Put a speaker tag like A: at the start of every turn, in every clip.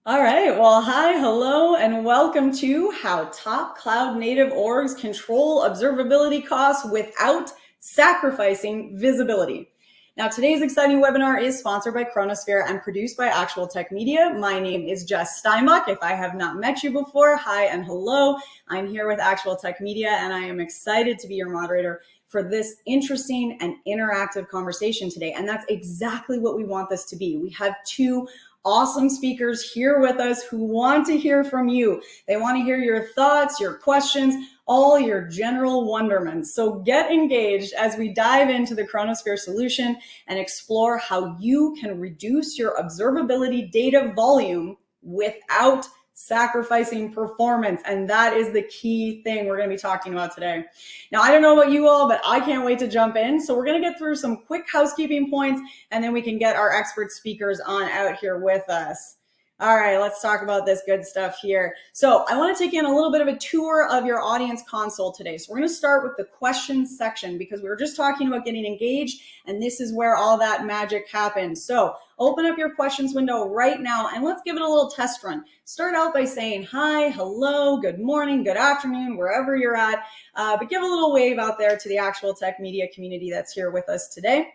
A: All right. Well, hi, hello, and welcome to How Top Cloud Native Orgs Control Observability Costs Without Sacrificing Visibility. Now, today's exciting webinar is sponsored by Chronosphere and produced by Actual Tech Media. My name is Jess Steinbach. If I have not met you before, hi and hello. I'm here with Actual Tech Media, and I am excited to be your moderator for this interesting and interactive conversation today. And that's exactly what we want this to be. We have two awesome speakers here with us who want to hear from you. They want to hear your thoughts, your questions, all your general wonderments. So get engaged as we dive into the Chronosphere solution and explore how you can reduce your observability data volume without sacrificing performance. And that is the key thing we're going to be talking about today. Now, I don't know about you all, but I can't wait to jump in. So we're going to get through some quick housekeeping points, and then we can get our expert speakers on out here with us. All right, let's talk about this good stuff here. So I want to take you on a little bit of a tour of your audience console today. So we're going to start with the questions section because we were just talking about getting engaged, and this is where all that magic happens. So open up your questions window right now, and let's give it a little test run. Start out by saying hi, hello, good morning, good afternoon, wherever you're at, but give a little wave out there to the Actual Tech Media community that's here with us today.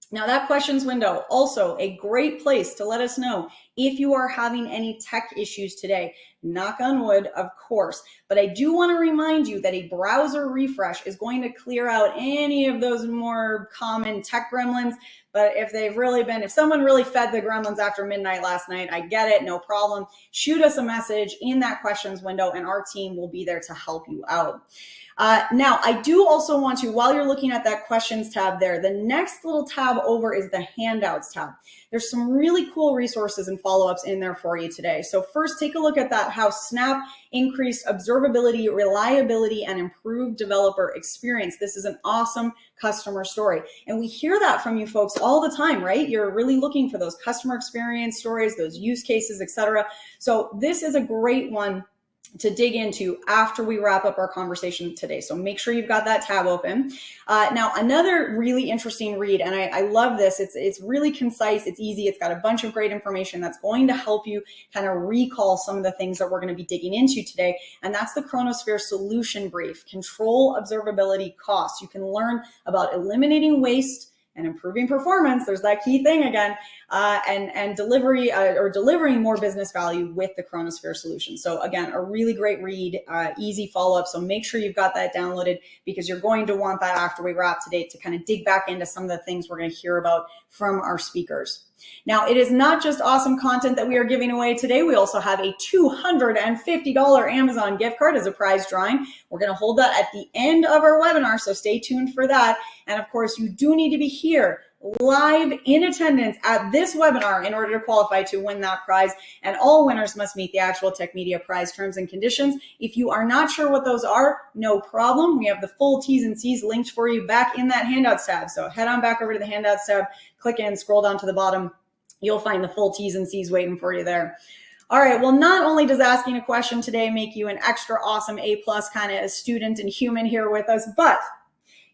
A: Now, that questions window, also a great place to let us know if you are having any tech issues today. Knock on wood, of course. But I do want to remind you that a browser refresh is going to clear out any of those more common tech gremlins. But if someone really fed the gremlins after midnight last night, I get it, no problem. Shoot us a message in that questions window, and our team will be there to help you out. Now, I do also want to, while you're looking at that questions tab there, the next little tab over is the handouts tab. There's some really cool resources and follow-ups in there for you today. So first, take a look at that, how Snap increased observability, reliability, and improved developer experience. This is an awesome customer story. And we hear that from you folks all the time, right? You're really looking for those customer experience stories, those use cases, etc. So this is a great one to dig into after we wrap up our conversation today. So make sure you've got that tab open. Now, another really interesting read, and I love this, it's really concise, it's easy, it's got a bunch of great information that's going to help you kind of recall some of the things that we're going to be digging into today, and that's the Chronosphere solution brief, Control Observability Costs. You can learn about eliminating waste and improving performance, there's that key thing again, and delivering more business value with the Chronosphere solution. So again, a really great read, easy follow-up. So make sure you've got that downloaded because you're going to want that after we wrap today to kind of dig back into some of the things we're going to hear about from our speakers. Now, it is not just awesome content that we are giving away today. We also have a $250 Amazon gift card as a prize drawing. We're going to hold that at the end of our webinar, so stay tuned for that. And of course, you do need to be here live in attendance at this webinar in order to qualify to win that prize. And all winners must meet the Actual Tech Media prize terms and conditions. If you are not sure what those are, no problem. We have the full T's and C's linked for you back in that handouts tab. So head on back over to the handouts tab, click in, scroll down to the bottom. You'll find the full T's and C's waiting for you there. All right, well, not only does asking a question today make you an extra awesome A+ kind of student and human here with us, but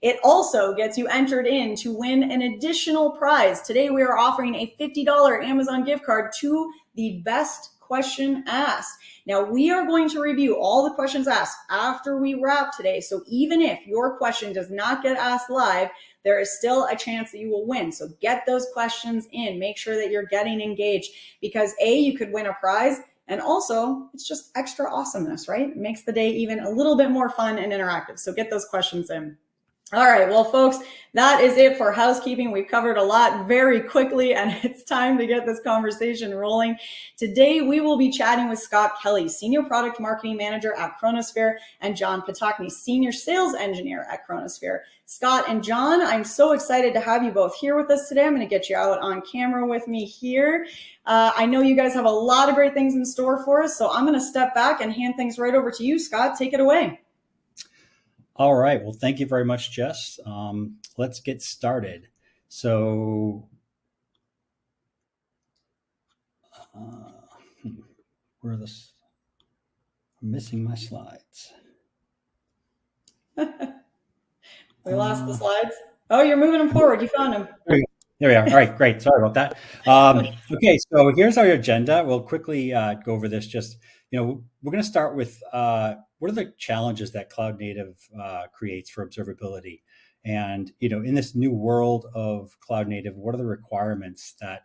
A: it also gets you entered in to win an additional prize. Today, we are offering a $50 Amazon gift card to the best question asked. Now, we are going to review all the questions asked after we wrap today. So even if your question does not get asked live, there is still a chance that you will win. So get those questions in. Make sure that you're getting engaged because A, you could win a prize, and also it's just extra awesomeness, right? It makes the day even a little bit more fun and interactive. So get those questions in. All right, well, folks, that is it for housekeeping. We've covered a lot very quickly, and it's time to get this conversation rolling. Today, we will be chatting with Scott Kelly, Senior Product Marketing Manager at Chronosphere, and John Patokny, Senior Sales Engineer at Chronosphere. Scott and John, I'm so excited to have you both here with us today. I'm going to get you out on camera with me here. I know you guys have a lot of great things in store for us, so I'm going to step back and hand things right over to you. Scott, take it away.
B: All right. Well, thank you very much, Jess. Let's get started. So, I'm missing my slides.
A: We lost the slides. Oh, you're moving them forward. You found them.
B: There we are. All right, great. Sorry about that. Okay, so here's our agenda. We'll quickly go over this. Just we're going to start with what are the challenges that cloud native creates for observability, and in this new world of cloud native, what are the requirements that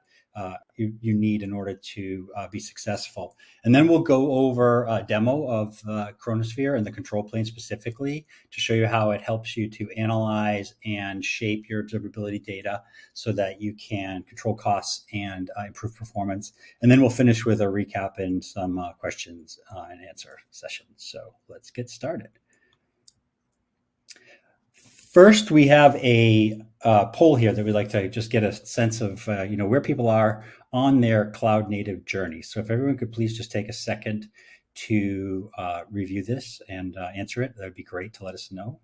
B: you need in order to be successful? And then we'll go over a demo of Chronosphere and the control plane specifically to show you how it helps you to analyze and shape your observability data so that you can control costs and improve performance. And then we'll finish with a recap and some questions and answer sessions. So let's get started. First, we have a poll here that we'd like to just get a sense of where people are on their cloud native journey. So if everyone could please just take a second to review this and answer it, that would be great to let us know.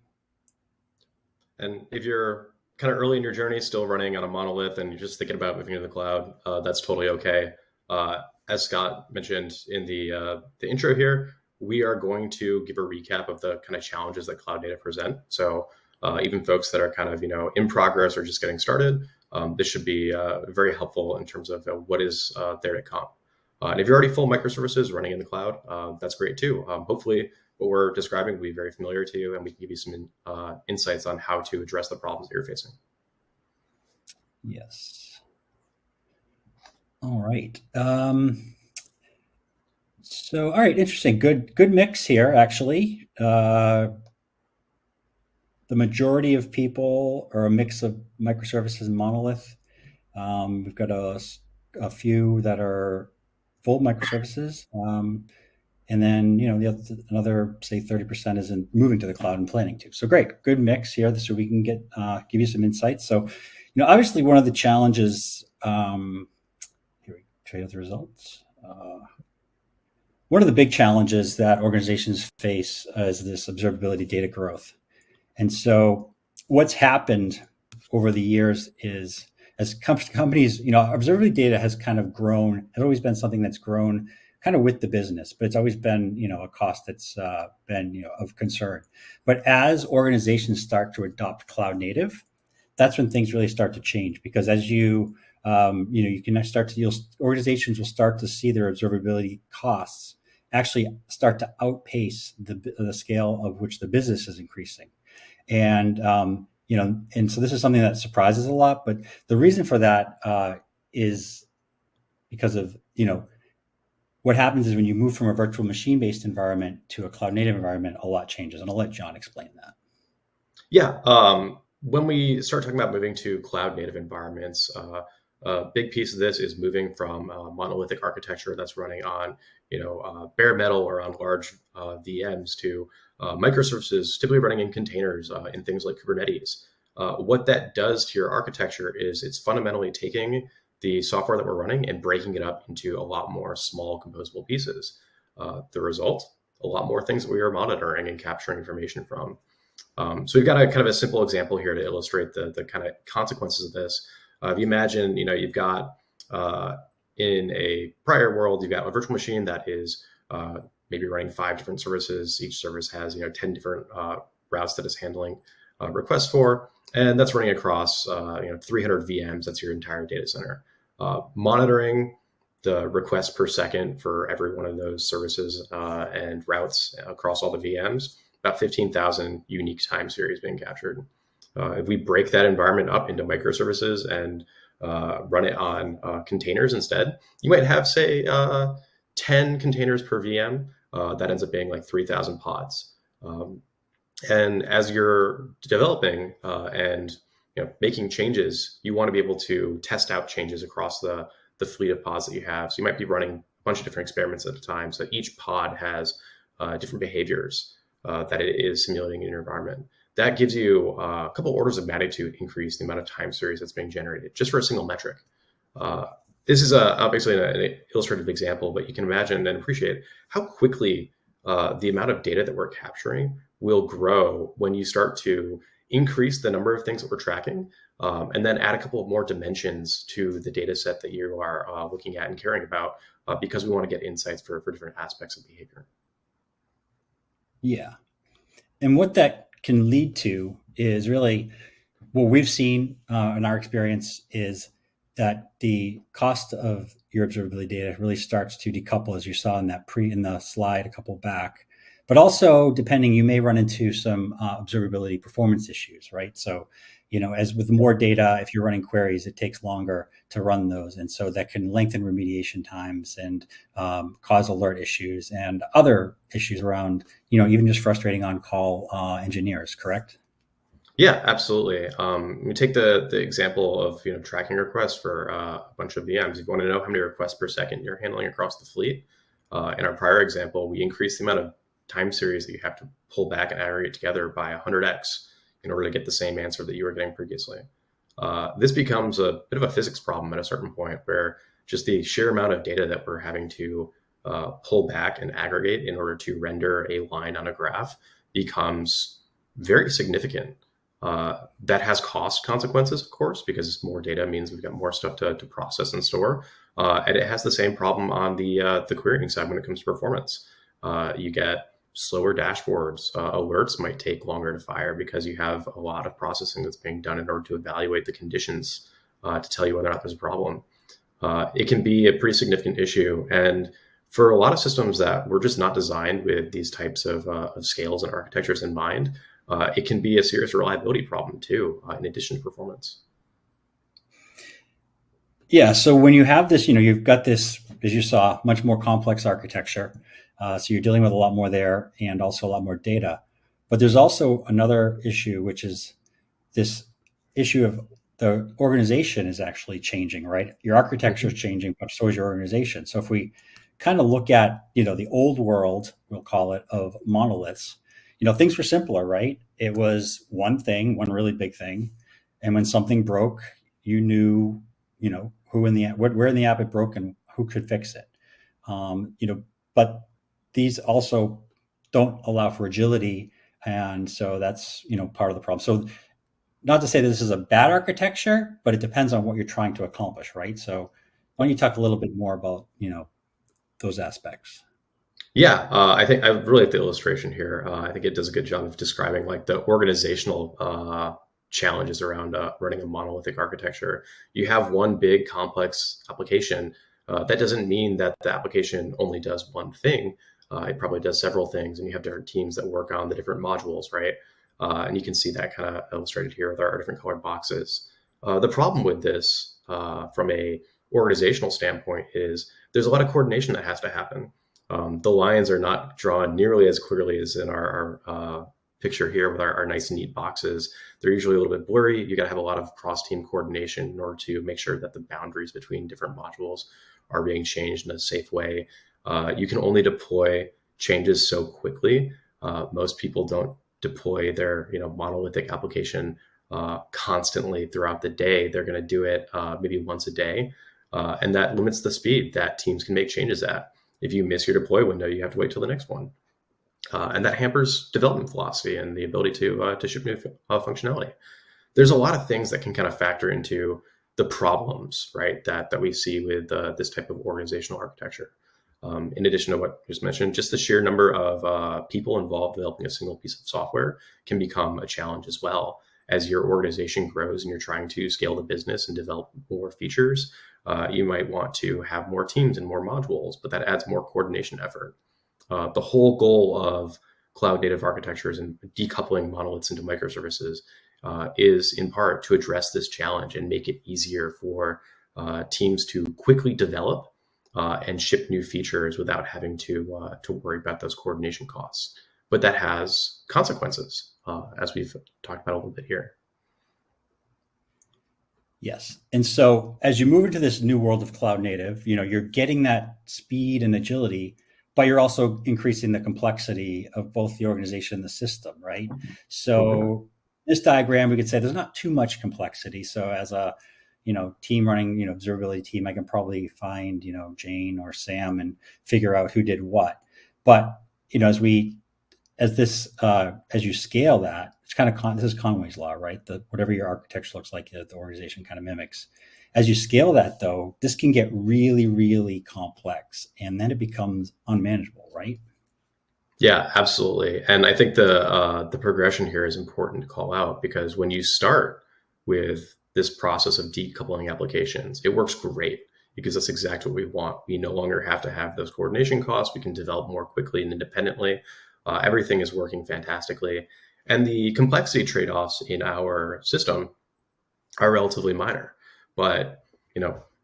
C: And if you're kind of early in your journey, still running on a monolith, and you're just thinking about moving to the cloud, that's totally okay. As Scott mentioned in the intro here, we are going to give a recap of the kind of challenges that cloud native present. So even folks that are kind of in progress or just getting started, this should be very helpful in terms of what is there to come. And if you're already full microservices running in the cloud, that's great too. Hopefully what we're describing will be very familiar to you, and we can give you some insights on how to address the problems that you're facing.
B: Yes. All right. So, all right, interesting. Good mix here, actually. The majority of people are a mix of microservices and monolith. We've got a few that are full microservices. And then, another, say, 30% is in moving to the cloud and planning to. So great, good mix here so we can give you some insights. So, obviously one of the challenges, here we trade the results. One of the big challenges that organizations face is this observability data growth. And so what's happened over the years is as companies, observability data has kind of grown, has always been something that's grown kind of with the business, but it's always been, a cost that's been, of concern. But as organizations start to adopt cloud native, that's when things really start to change, because as you can start to, organizations will start to see their observability costs actually start to outpace the scale of which the business is increasing. And, and so this is something that surprises a lot, but the reason for that is because of, what happens is when you move from a virtual machine-based environment to a cloud-native environment, a lot changes. And I'll let John explain that.
C: Yeah. When we start talking about moving to cloud-native environments, a big piece of this is moving from monolithic architecture that's running on, bare metal or on large VMs to microservices, typically running in containers in things like Kubernetes. What that does to your architecture is it's fundamentally taking the software that we're running and breaking it up into a lot more small composable pieces. The result, a lot more things that we are monitoring and capturing information from. So we've got a kind of a simple example here to illustrate the kind of consequences of this. If you imagine, you've got in a prior world, you've got a virtual machine that is maybe running 5 different services. Each service has 10 different routes that it's handling requests for, and that's running across 300 VMs. That's your entire data center. Monitoring the requests per second for every one of those services and routes across all the VMs, about 15,000 unique time series being captured. If we break that environment up into microservices and run it on containers instead, you might have, say, 10 containers per VM. That ends up being like 3,000 pods. And as you're developing and making changes, you want to be able to test out changes across the fleet of pods that you have. So you might be running a bunch of different experiments at a time. So each pod has different behaviors that it is simulating in your environment. That gives you a couple orders of magnitude increase the amount of time series that's being generated just for a single metric. This is obviously an illustrative example, but you can imagine and appreciate how quickly the amount of data that we're capturing will grow when you start to increase the number of things that we're tracking, and then add a couple of more dimensions to the data set that you are looking at and caring about, because we want to get insights for different aspects of behavior.
B: Yeah. And what that can lead to is really what we've seen in our experience is that the cost of your observability data really starts to decouple, as you saw in that in the slide a couple back. But also, depending, you may run into some observability performance issues, right? So, as with more data, if you're running queries, it takes longer to run those, and so that can lengthen remediation times and cause alert issues and other issues around, even just frustrating on-call engineers. Correct?
C: Yeah, absolutely. We take the example of tracking requests for a bunch of VMs. If you want to know how many requests per second you're handling across the fleet, in our prior example, we increased the amount of time series that you have to pull back and aggregate together by 100x in order to get the same answer that you were getting previously. This becomes a bit of a physics problem at a certain point, where just the sheer amount of data that we're having to pull back and aggregate in order to render a line on a graph becomes very significant. That has cost consequences, of course, because more data means we've got more stuff to process and store. And it has the same problem on the querying side when it comes to performance. You get slower dashboards. Alerts might take longer to fire because you have a lot of processing that's being done in order to evaluate the conditions to tell you whether or not there's a problem. It can be a pretty significant issue. And for a lot of systems that were just not designed with these types of scales and architectures in mind, it can be a serious reliability problem too, in addition to performance.
B: Yeah. So when you have this, you've got this, as you saw, much more complex architecture. So you're dealing with a lot more there and also a lot more data. But there's also another issue, which is this issue of the organization is actually changing, right? Your architecture is changing, but so is your organization. So if we kind of look at, the old world, we'll call it, of monoliths, things were simpler, right? It was one thing, one really big thing. And when something broke, you knew, where in the app it broke and who could fix it. But these also don't allow for agility. And so that's, part of the problem. So not to say that this is a bad architecture, but it depends on what you're trying to accomplish, right? So why don't you talk a little bit more about, those aspects?
C: Yeah, I think I really like the illustration here. I think it does a good job of describing like the organizational challenges around running a monolithic architecture. You have one big complex application. That doesn't mean that the application only does one thing. It probably does several things, and you have different teams that work on the different modules, right? And you can see that kind of illustrated here with our different colored boxes. The problem with this from a organizational standpoint is there's a lot of coordination that has to happen. The lines are not drawn nearly as clearly as in our picture here with our nice neat boxes. They're usually a little bit blurry. You got to have a lot of cross-team coordination in order to make sure that the boundaries between different modules are being changed in a safe way. You can only deploy changes so quickly. Most people don't deploy their monolithic application constantly throughout the day. They're going to do it maybe once a day, and that limits the speed that teams can make changes at. If you miss your deploy window, you have to wait till the next one. And that hampers development velocity and the ability to ship new functionality. There's a lot of things that can kind of factor into the problems, right, that we see with this type of organizational architecture. In addition to what you just mentioned, just the sheer number of people involved developing a single piece of software can become a challenge as well. As your organization grows and you're trying to scale the business and develop more features, you might want to have more teams and more modules, but that adds more coordination effort. The whole goal of cloud native architectures and decoupling monoliths into microservices is in part to address this challenge and make it easier for teams to quickly develop and ship new features without having to worry about those coordination costs. But that has consequences, as we've talked about a little bit here.
B: Yes. And so as you move into this new world of cloud native, you're getting that speed and agility, but you're also increasing the complexity of both the organization and the system, right? So this diagram, we could say there's not too much complexity. So as a team running, observability team, I can probably find, Jane or Sam and figure out who did what. But, as you scale that, it's kind of, this is Conway's law, right? Whatever your architecture looks like, the organization kind of mimics. As you scale that though, this can get really, really complex, and then it becomes unmanageable, right?
C: Yeah, absolutely. And I think the progression here is important to call out, because when you start with this process of decoupling applications. It works great because that's exactly what we want. We no longer have to have those coordination costs. We can develop more quickly and independently. Everything is working fantastically. And the complexity trade-offs in our system are relatively minor. But,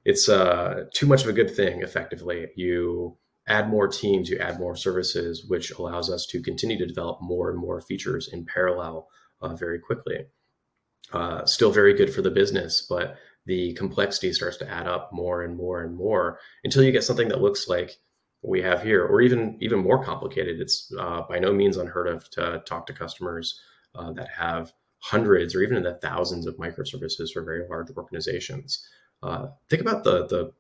C: it's too much of a good thing, effectively. You add more teams, you add more services, which allows us to continue to develop more and more features in parallel very quickly. Still very good for the business, but the complexity starts to add up more and more and more until you get something that looks like what we have here, or even more complicated. It's by no means unheard of to talk to customers that have hundreds or even in the thousands of microservices for very large organizations. Think about the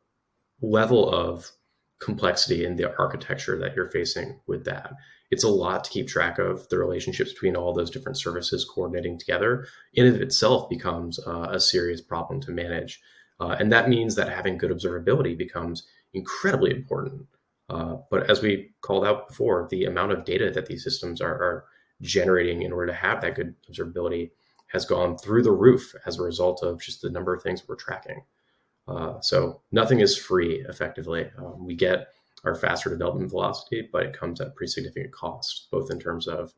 C: level of complexity in the architecture that you're facing with that. It's a lot to keep track of. The relationships between all those different services coordinating together in and of itself becomes a serious problem to manage. And that means that having good observability becomes incredibly important. But as we called out before, the amount of data that these systems are generating in order to have that good observability has gone through the roof as a result of just the number of things we're tracking. So nothing is free, effectively. We get our faster development velocity, but it comes at a pretty significant cost, both in terms of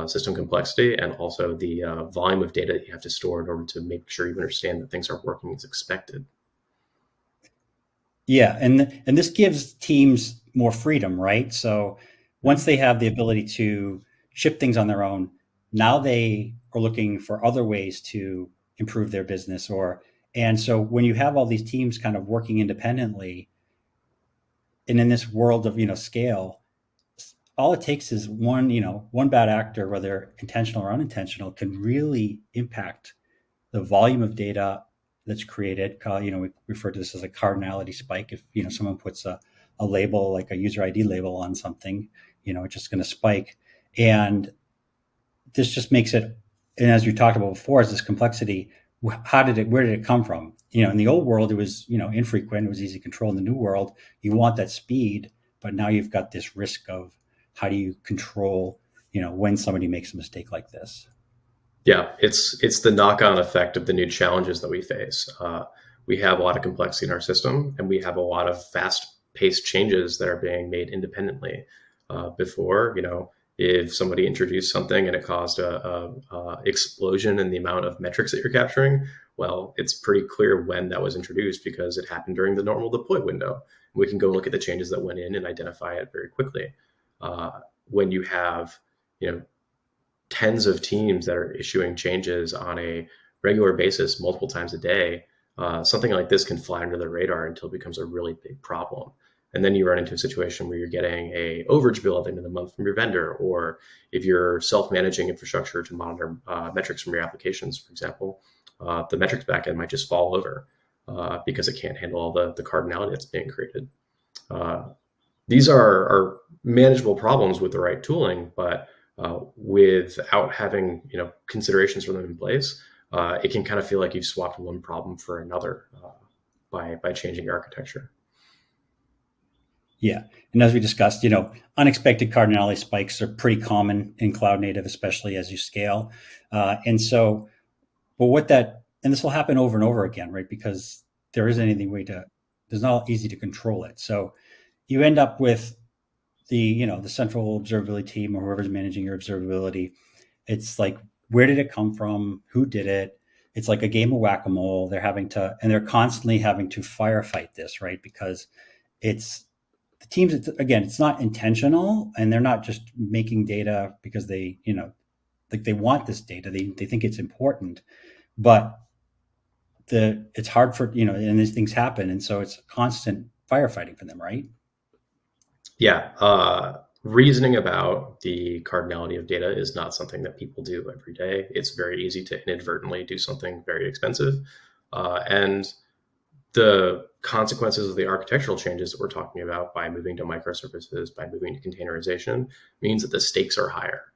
C: system complexity and also the volume of data that you have to store in order to make sure you understand that things are working as expected.
B: Yeah, and this gives teams more freedom, right? So once they have the ability to ship things on their own, now they are looking for other ways to improve their business. And so when you have all these teams kind of working independently, and in this world of scale, all it takes is one bad actor, whether intentional or unintentional, can really impact the volume of data that's created. We refer to this as a cardinality spike. If someone puts a label, like a user ID label, on something, it's just going to spike. And this just makes it, and as you talked about before, is this complexity. Where did it come from? In the old world, it was, infrequent. It was easy to control. In the new world, you want that speed, but now you've got this risk of how do you control, when somebody makes a mistake like this?
C: Yeah, it's the knock-on effect of the new challenges that we face. We have a lot of complexity in our system, and we have a lot of fast-paced changes that are being made independently. Before, if somebody introduced something and it caused a explosion in the amount of metrics that you're capturing, well, it's pretty clear when that was introduced because it happened during the normal deploy window. We can go look at the changes that went in and identify it very quickly. When you have, tens of teams that are issuing changes on a regular basis, multiple times a day, something like this can fly under the radar until it becomes a really big problem. And then you run into a situation where you're getting a overage bill at the end of the month from your vendor, or if you're self-managing infrastructure to monitor metrics from your applications, for example, the metrics backend might just fall over because it can't handle all the cardinality that's being created. These are manageable problems with the right tooling, but without having considerations for them in place, it can kind of feel like you've swapped one problem for another by changing your architecture.
B: Yeah. And as we discussed, unexpected cardinality spikes are pretty common in cloud native, especially as you scale. And this will happen over and over again, right? Because there isn't there's not easy to control it. So you end up with the central observability team or whoever's managing your observability. It's like, where did it come from? Who did it? It's like a game of whack-a-mole. They're constantly having to firefight this, right? Because the teams, it's not intentional, and they're not just making data because they want this data. They think it's important, but it's hard for, and these things happen. And so it's constant firefighting for them, right?
C: Yeah. Reasoning about the cardinality of data is not something that people do every day. It's very easy to inadvertently do something very expensive. And the consequences of the architectural changes that we're talking about by moving to microservices, by moving to containerization, means that the stakes are higher.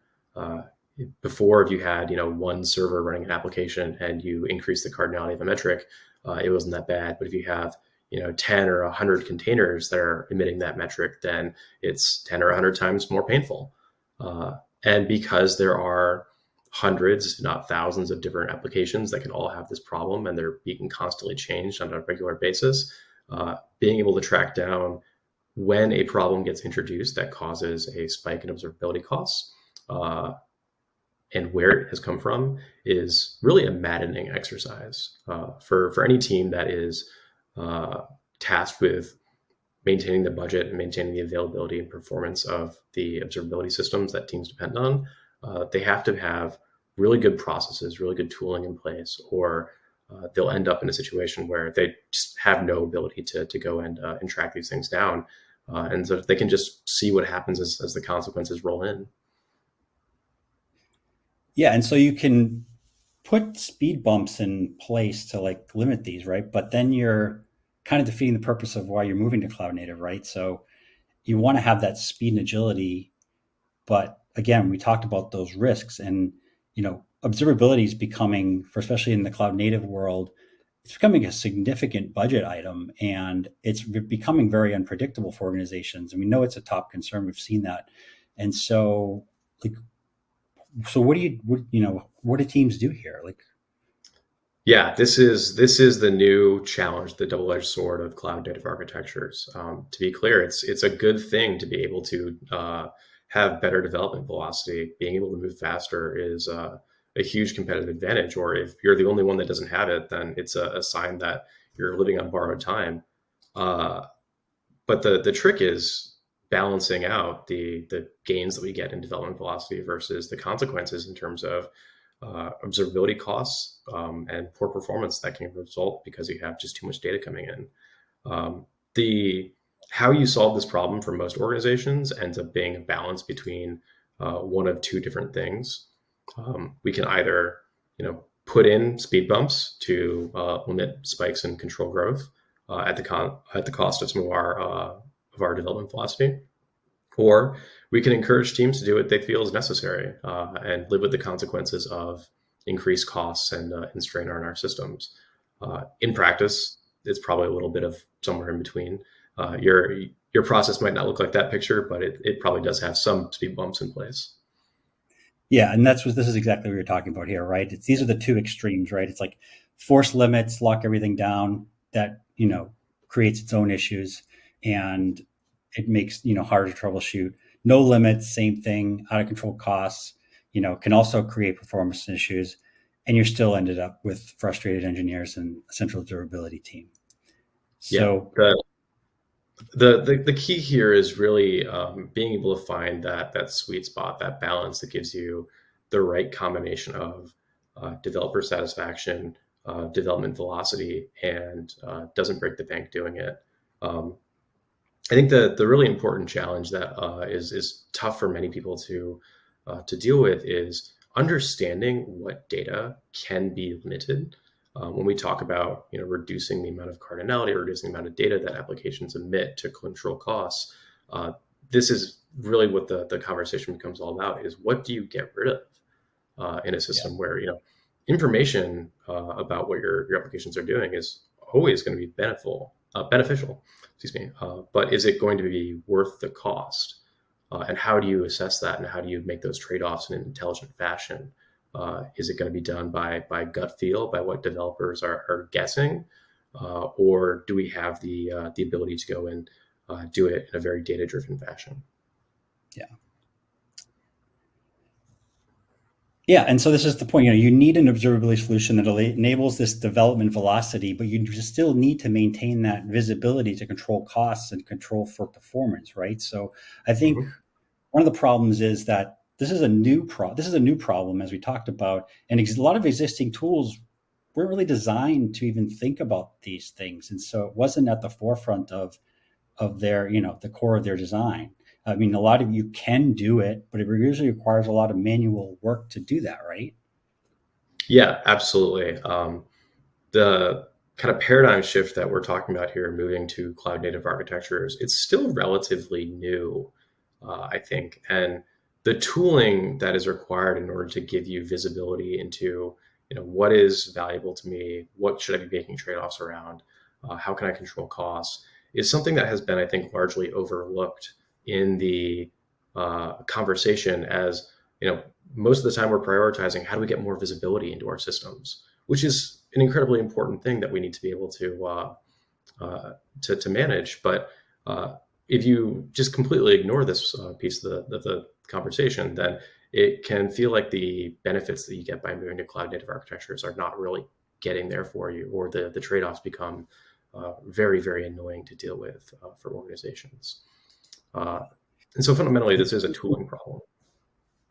C: Before, if you had one server running an application and you increase the cardinality of a metric, it wasn't that bad. But if you have 10 or 100 containers that are emitting that metric, then it's 10 or 100 times more painful. And because there are hundreds, not thousands of different applications that can all have this problem, and they're being constantly changed on a regular basis. Being able to track down when a problem gets introduced that causes a spike in observability costs and where it has come from is really a maddening exercise for any team that is tasked with maintaining the budget and maintaining the availability and performance of the observability systems that teams depend on. They have to have really good processes, really good tooling in place, or they'll end up in a situation where they just have no ability to go and track these things down. And so they can just see what happens as the consequences roll in.
B: Yeah, and so you can put speed bumps in place to like limit these, right? But then you're kind of defeating the purpose of why you're moving to cloud native, right? So you want to have that speed and agility, but again, we talked about those risks, and observability is becoming, for especially in the cloud native world, it's becoming a significant budget item, and it's becoming very unpredictable for organizations. And we know it's a top concern. We've seen that. And so what do teams do here?
C: Yeah, this is the new challenge, the double-edged sword of cloud native architectures. To be clear, it's a good thing to be able to have better development velocity. Being able to move faster is a huge competitive advantage. Or if you're the only one that doesn't have it, then it's a sign that you're living on borrowed time. But the trick is balancing out the gains that we get in development velocity versus the consequences in terms of observability costs and poor performance that can result because you have just too much data coming in. How you solve this problem for most organizations ends up being a balance between one of two different things. We can either, put in speed bumps to limit spikes in control growth at the cost of some of our development velocity, or we can encourage teams to do what they feel is necessary and live with the consequences of increased costs and strain on our systems. In practice, it's probably a little bit of somewhere in between. Your process might not look like that picture, but it probably does have some speed bumps in place.
B: Yeah, and this is exactly what you're talking about here, right? These are the two extremes, right? It's like force limits, lock everything down. That creates its own issues, and it makes harder to troubleshoot. No limits, same thing. Out of control costs, can also create performance issues, and you're still ended up with frustrated engineers and a central observability team. So
C: yeah, the key here is really being able to find that sweet spot, that balance that gives you the right combination of developer satisfaction, development velocity, and doesn't break the bank doing it. I think the really important challenge that is tough for many people to deal with is understanding what data can be limited. When we talk about reducing the amount of cardinality, or reducing the amount of data that applications emit to control costs, this is really what the conversation becomes all about: is what do you get rid of in a system where information about what your applications are doing is always going to be beneficial. Excuse me, but is it going to be worth the cost? And how do you assess that? And how do you make those trade-offs in an intelligent fashion? Is it going to be done by gut feel, by what developers are guessing, or do we have the ability to go and do it in a very data-driven fashion?
B: Yeah, and so this is the point. You need an observability solution that enables this development velocity, but you still need to maintain that visibility to control costs and control for performance, right? So I think one of the problems is that this is a new problem, as we talked about, and a lot of existing tools weren't really designed to even think about these things, and so it wasn't at the forefront of their the core of their design. I mean, a lot of you can do it, but it usually requires a lot of manual work to do that, right?
C: Yeah, absolutely. The kind of paradigm shift that we're talking about here, moving to cloud native architectures, it's still relatively new, I think. And the tooling that is required in order to give you visibility into, what is valuable to me, what should I be making trade-offs around, how can I control costs, is something that has been, I think, largely overlooked in the conversation. As most of the time we're prioritizing how do we get more visibility into our systems, which is an incredibly important thing that we need to be able to manage. But if you just completely ignore this piece of the conversation, then it can feel like the benefits that you get by moving to cloud native architectures are not really getting there for you, or the trade-offs become very, very annoying to deal with for organizations. And so fundamentally, this is a tooling problem.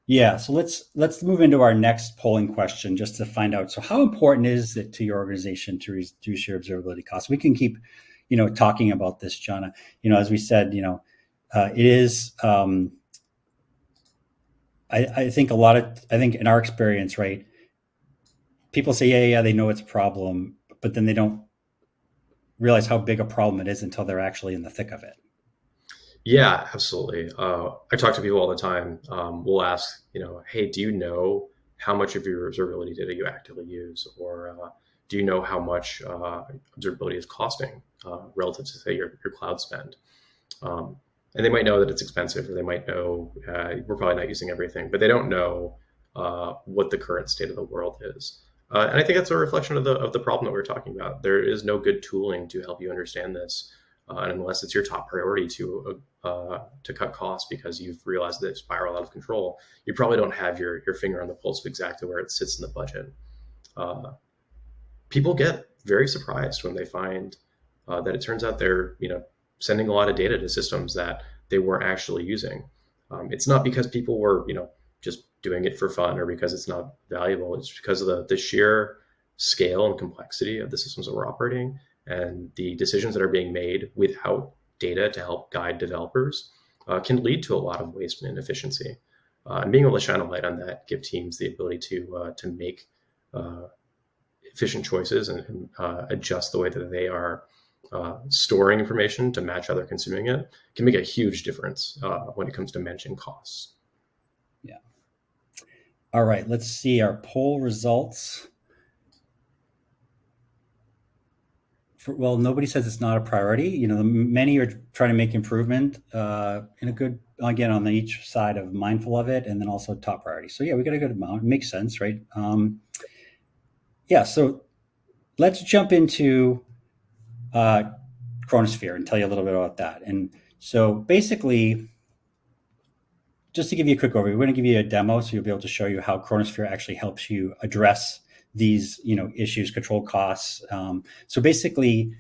B: Yeah, so let's move into our next polling question just to find out. So how important is it to your organization to reduce your observability costs? We can keep, talking about this, John. As we said, it is. I think in our experience, right, people say, yeah, they know it's a problem, but then they don't realize how big a problem it is until they're actually in the thick of it.
C: Yeah, absolutely. I talk to people all the time. We'll ask, hey, do you know how much of your observability data you actively use? Or do you know how much observability is costing relative to, say, your cloud spend? And they might know that it's expensive, or they might know we're probably not using everything, but they don't know what the current state of the world is. And I think that's a reflection of the problem that we're talking about. There is no good tooling to help you understand this. And unless it's your top priority to cut costs because you've realized that it's spiraled out of control, you probably don't have your finger on the pulse of exactly where it sits in the budget. People get very surprised when they find that it turns out they're sending a lot of data to systems that they weren't actually using. It's not because people were just doing it for fun or because it's not valuable. It's because of the sheer scale and complexity of the systems that we're operating, and the decisions that are being made without data to help guide developers can lead to a lot of waste and inefficiency. And being able to shine a light on that, give teams the ability to make efficient choices and adjust the way that they are storing information to match how they're consuming it, can make a huge difference when it comes to managing costs.
B: Yeah. All right, let's see our poll results. Well, nobody says it's not a priority. Many are trying to make improvement in a good, again, on each side of mindful of it, and then also top priority. So yeah, we got a good amount. It makes sense, right? So let's jump into Chronosphere and tell you a little bit about that. And so basically, just to give you a quick overview, we're going to give you a demo so you'll be able to show you how Chronosphere actually helps you address these issues, control costs. So basically,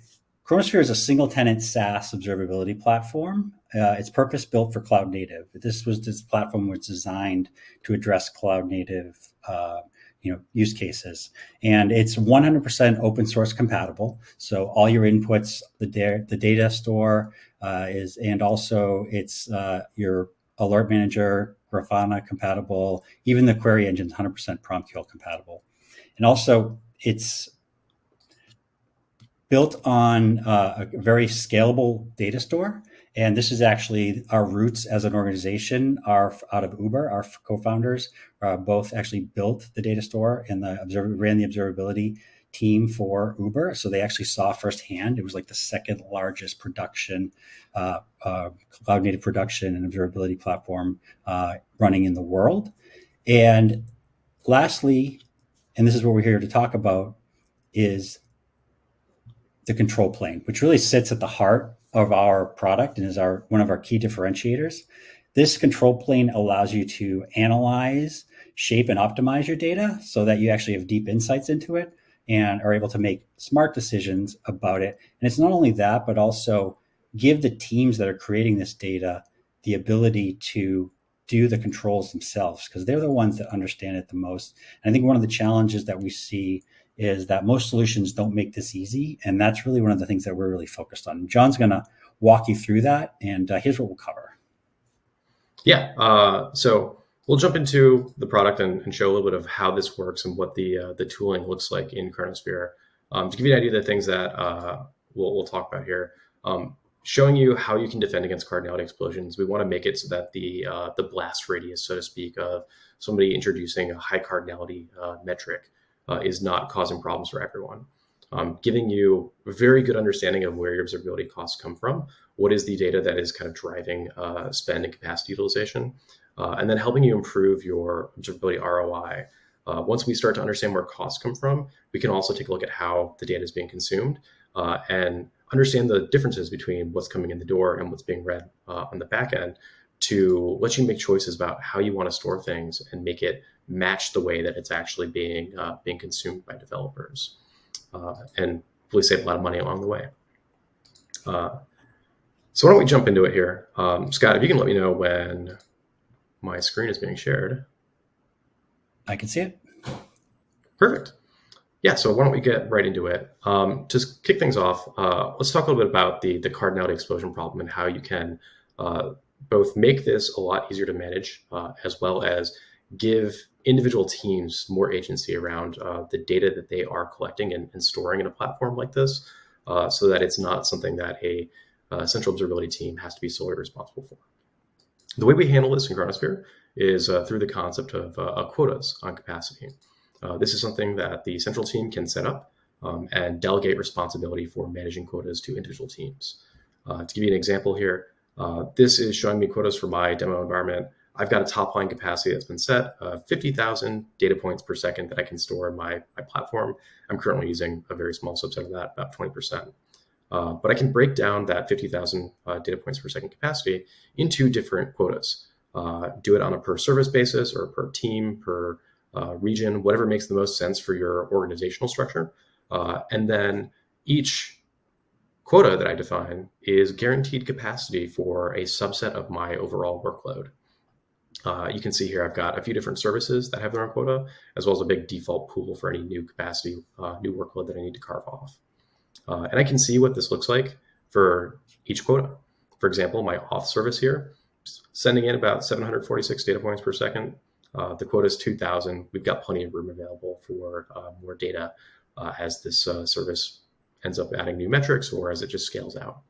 B: Chronosphere is a single tenant SaaS observability platform. It's purpose built for cloud native. This platform was designed to address cloud native use cases, and it's 100% open source compatible. So all your inputs, the data store and also it's your alert manager, Grafana compatible. Even the query engine is 100% PromQL compatible. And also, it's built on a very scalable data store. And this is actually our roots as an organization are out of Uber. Our co-founders both actually built the data store and ran the observability team for Uber. So they actually saw firsthand. It was like the second largest production, cloud native production and observability platform running in the world. And lastly, and this is what we're here to talk about, is the control plane, which really sits at the heart of our product and is one of our key differentiators. This control plane allows you to analyze, shape, and optimize your data so that you actually have deep insights into it and are able to make smart decisions about it. And it's not only that, but also give the teams that are creating this data the ability to do the controls themselves, because they're the ones that understand it the most. And I think one of the challenges that we see is that most solutions don't make this easy. And that's really one of the things that we're really focused on. John's going to walk you through that. And here's what we'll cover.
C: Yeah. So we'll jump into the product and show a little bit of how this works and what the tooling looks like in Chronosphere. To give you an idea of the things that we'll talk about here. Showing you how you can defend against cardinality explosions. We want to make it so that the blast radius, so to speak, of somebody introducing a high cardinality metric is not causing problems for everyone. Giving you a very good understanding of where your observability costs come from, what is the data that is kind of driving spend and capacity utilization, and then helping you improve your observability ROI. Once we start to understand where costs come from, we can also take a look at how the data is being consumed and understand the differences between what's coming in the door and what's being read on the back end to let you make choices about how you want to store things and make it match the way that it's actually being consumed by developers, and really save a lot of money along the way. So why don't we jump into it here? Scott, if you can let me know when my screen is being shared.
B: I can see it.
C: Perfect. Yeah, so why don't we get right into it? To kick things off, let's talk a little bit about the cardinality explosion problem and how you can both make this a lot easier to manage, as well as give individual teams more agency around the data that they are collecting and storing in a platform like this, so that it's not something that a central observability team has to be solely responsible for. The way we handle this in Chronosphere is through the concept of quotas on capacity. This is something that the central team can set up and delegate responsibility for managing quotas to individual teams. To give you an example here, this is showing me quotas for my demo environment. I've got a top line capacity that's been set, 50,000 data points per second that I can store in my platform. I'm currently using a very small subset of that, about 20%. But I can break down that 50,000 data points per second capacity into different quotas. Do it on a per service basis or per team, per region, whatever makes the most sense for your organizational structure. And then each quota that I define is guaranteed capacity for a subset of my overall workload. You can see here I've got a few different services that have their own quota, as well as a big default pool for any new capacity, new workload that I need to carve off. And I can see what this looks like for each quota. For example, my auth service here, sending in about 746 data points per second. The quota is 2,000. We've got plenty of room available for more data as this service ends up adding new metrics or as it just scales out.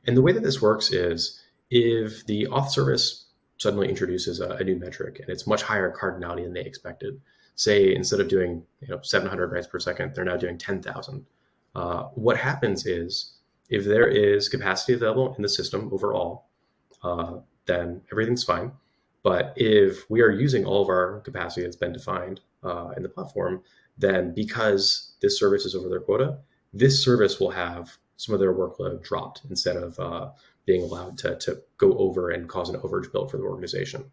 C: And the way that this works is if the auth service suddenly introduces a new metric and it's much higher cardinality than they expected, say instead of doing 700 writes per second, they're now doing 10,000. What happens is if there is capacity available in the system overall, then everything's fine. But if we are using all of our capacity that's been defined in the platform, then because this service is over their quota, this service will have some of their workload dropped instead of being allowed to go over and cause an overage bill for the organization.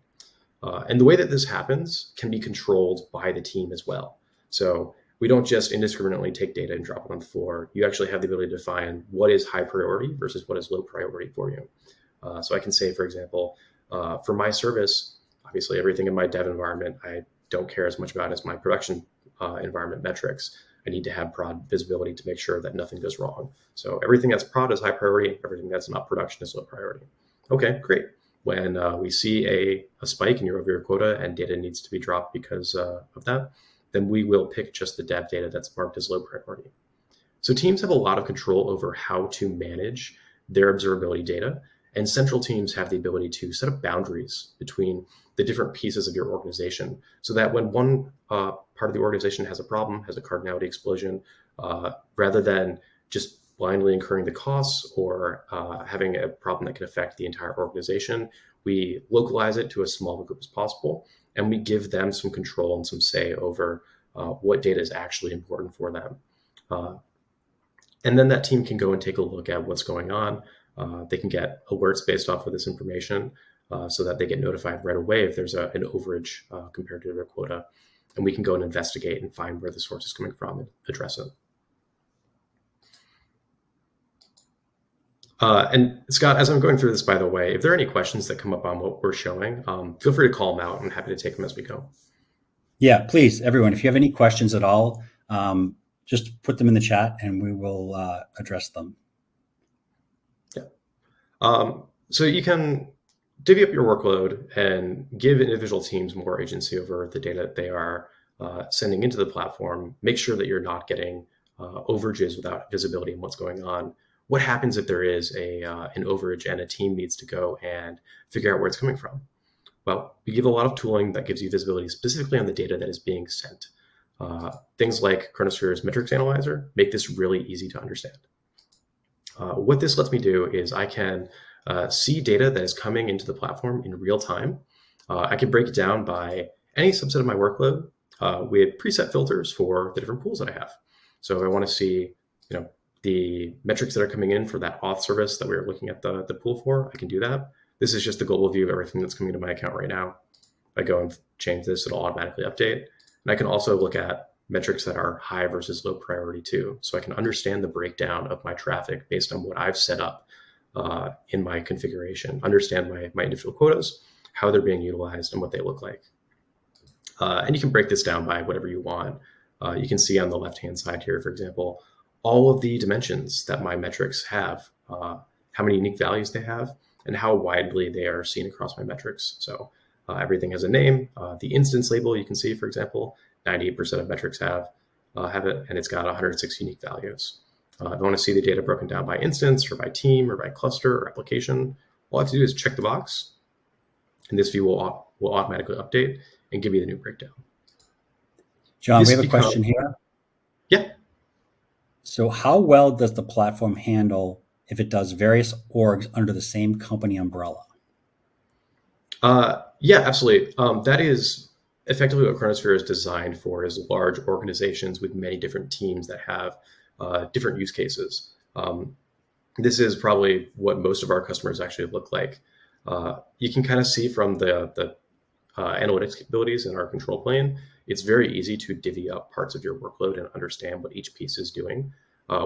C: And the way that this happens can be controlled by the team as well. So we don't just indiscriminately take data and drop it on the floor. You actually have the ability to define what is high priority versus what is low priority for you. So I can say, for example, for my service, obviously everything in my dev environment, I don't care as much about as my production environment metrics. I need to have prod visibility to make sure that nothing goes wrong. So everything that's prod is high priority. Everything that's not production is low priority. Okay, great. When we see a spike in your over your quota and data needs to be dropped because of that, then we will pick just the dev data that's marked as low priority. So teams have a lot of control over how to manage their observability data, and central teams have the ability to set up boundaries between the different pieces of your organization so that when one part of the organization has a problem, has a cardinality explosion, rather than just blindly incurring the costs or having a problem that can affect the entire organization, we localize it to as small a group as possible, and we give them some control and some say over what data is actually important for them. And then that team can go and take a look at what's going on. They can get alerts based off of this information so that they get notified right away if there's an overage compared to their quota. And we can go and investigate and find where the source is coming from and address it. And Scott, as I'm going through this, by the way, if there are any questions that come up on what we're showing, feel free to call them out. I'm happy to take them as we go.
B: Yeah, please, everyone, if you have any questions at all, just put them in the chat and we will address them.
C: Yeah. So you can divvy up your workload and give individual teams more agency over the data that they are sending into the platform. Make sure that you're not getting overages without visibility in what's going on. What happens if there is an overage and a team needs to go and figure out where it's coming from? Well, we give a lot of tooling that gives you visibility specifically on the data that is being sent. Things like Chronosphere's metrics analyzer make this really easy to understand. What this lets me do is I can see data that is coming into the platform in real time. I can break it down by any subset of my workload with preset filters for the different pools that I have. So if I want to see, the metrics that are coming in for that auth service that we were looking at the pool for, I can do that. This is just the global view of everything that's coming into my account right now. If I go and change this, it'll automatically update. And I can also look at metrics that are high versus low priority too. So I can understand the breakdown of my traffic based on what I've set up in my configuration, understand my individual quotas, how they're being utilized, and what they look like. And you can break this down by whatever you want. You can see on the left-hand side here, for example, all of the dimensions that my metrics have, how many unique values they have, and how widely they are seen across my metrics. So everything has a name. The instance label, you can see, for example, 98% of metrics have it, and it's got 106 unique values. If I want to see the data broken down by instance or by team or by cluster or application, all I have to do is check the box, and this view will automatically update and give me the new breakdown.
B: John, we have a question here.
C: Yeah.
B: So how well does the platform handle if it does various orgs under the same company umbrella?
C: Yeah, absolutely. That is effectively what Chronosphere is designed for, is large organizations with many different teams that have different use cases. This is probably what most of our customers actually look like. You can kind of see from the analytics capabilities in our control plane, it's very easy to divvy up parts of your workload and understand what each piece is doing.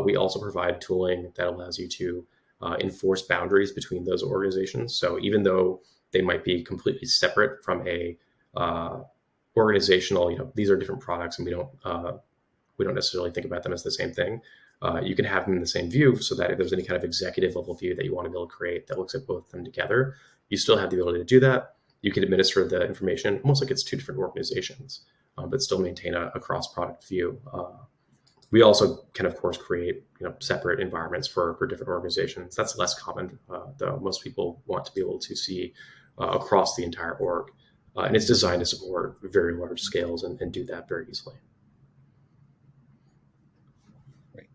C: We also provide tooling that allows you to enforce boundaries between those organizations. So even though they might be completely separate from a organizational, these are different products, and we don't necessarily think about them as the same thing. You can have them in the same view, so that if there's any kind of executive level view that you want to be able to create that looks at both of them together, you still have the ability to do that. You can administer the information almost like it's two different organizations, but still maintain a cross-product view. We also can, of course, create separate environments for different organizations. That's less common, though. Most people want to be able to see across the entire org. And it's designed to support very large scales and do that very easily.
B: Great.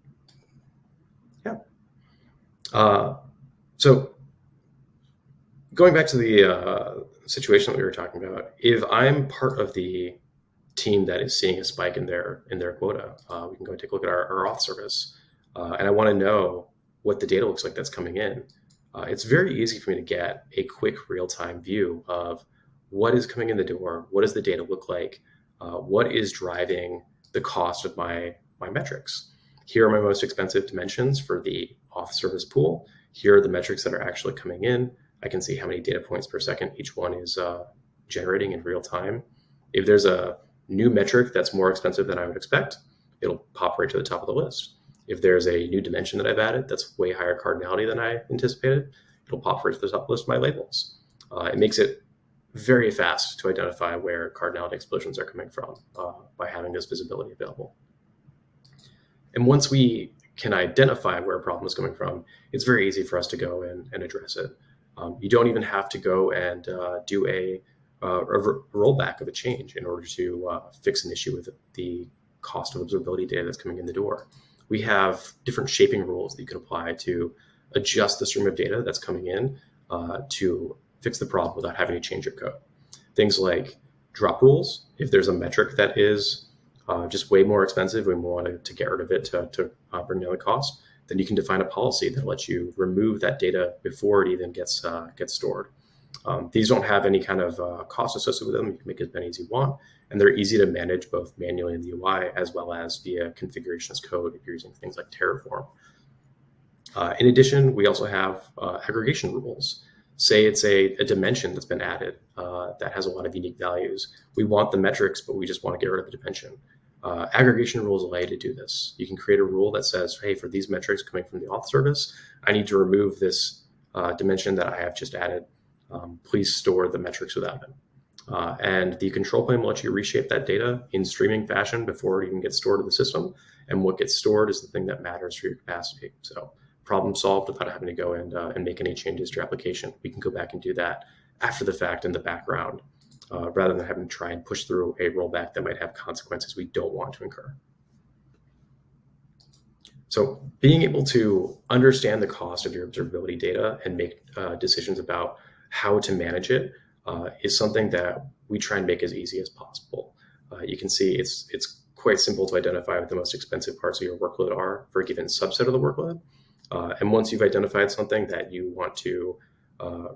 C: Yeah. So going back to the situation that we were talking about, if I'm part of the team that is seeing a spike in their quota, we can go and take a look at our auth service, and I want to know what the data looks like that's coming in. It's very easy for me to get a quick real-time view of what is coming in the door, what does the data look like, what is driving the cost of my metrics. Here are my most expensive dimensions for the auth service pool. Here are the metrics that are actually coming in. I can see how many data points per second each one is generating in real time. If there's a new metric that's more expensive than I would expect, it'll pop right to the top of the list. If there's a new dimension that I've added that's way higher cardinality than I anticipated, it'll pop right to the top of the list of my labels. It makes it very fast to identify where cardinality explosions are coming from by having this visibility available. And once we can identify where a problem is coming from, it's very easy for us to go and address it. You don't even have to go and do a rollback of a change in order to fix an issue with the cost of observability data that's coming in the door. We have different shaping rules that you can apply to adjust the stream of data that's coming in to fix the problem without having to change your code. Things like drop rules. If there's a metric that is just way more expensive and we want to get rid of it to bring down the cost, then you can define a policy that lets you remove that data before it even gets stored. These don't have any kind of cost associated with them. You can make as many as you want, and they're easy to manage both manually in the UI as well as via configuration as code if you're using things like Terraform. In addition, we also have aggregation rules. Say it's a dimension that's been added that has a lot of unique values. We want the metrics, but we just want to get rid of the dimension. Aggregation rules allow you to do this. You can create a rule that says, hey, for these metrics coming from the auth service, I need to remove this dimension that I have just added. Please store the metrics without it. And the control plane will let you reshape that data in streaming fashion before it even gets stored in the system. And what gets stored is the thing that matters for your capacity. So problem solved without having to go and make any changes to your application. We can go back and do that after the fact in the background, rather than having to try and push through a rollback that might have consequences we don't want to incur. So being able to understand the cost of your observability data and make decisions about how to manage it is something that we try and make as easy as possible. You can see it's quite simple to identify what the most expensive parts of your workload are for a given subset of the workload. And once you've identified something that you want to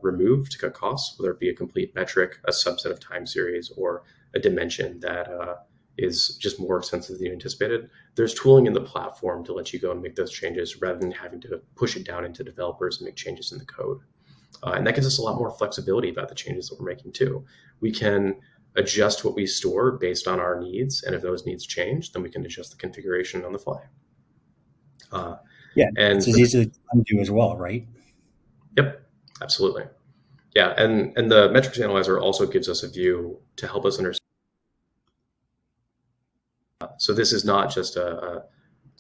C: remove to cut costs, whether it be a complete metric, a subset of time series, or a dimension that is just more expensive than you anticipated, there's tooling in the platform to let you go and make those changes rather than having to push it down into developers and make changes in the code. And that gives us a lot more flexibility about the changes that we're making too. We can adjust what we store based on our needs, and if those needs change, then we can adjust the configuration on the fly.
B: Yeah,
C: and
B: it's as easy to undo as well, right?
C: Yep, absolutely. Yeah, and the metrics analyzer also gives us a view to help us understand. So this is not just a